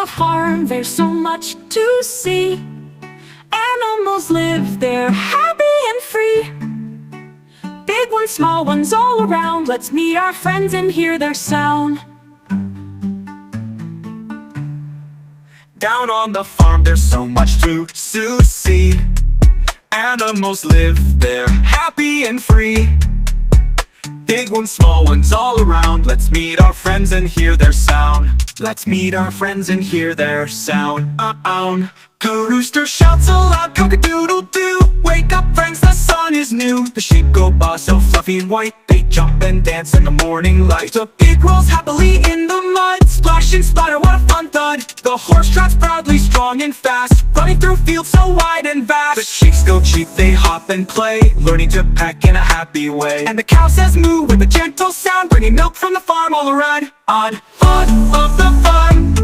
the farm, there's so much to see. Animals live there, happy and free. Big ones, small ones, all around. Let's meet our friends and hear their sound. Down on the farm, there's so much to see. Animals live there, happy and free. Big ones, small ones, all around. Let's meet our friends and hear their sound. Let's meet our friends and hear their sound. The rooster shouts aloud, cock-a-doodle-doo. Wake up, friends, the sun is new. The sheep go by, so fluffy and white. They jump and dance in the morning light. The pig rolls happily in the mud. Splash and splatter, what a fun thud. The horse trots proudly, strong and fast, running through fields so wide and vast. The sheep go cheep, they hop and play, learning to peck in a happy way. And the cow says moo with a gentle sound, bringing milk from the farm all around. On of the farm,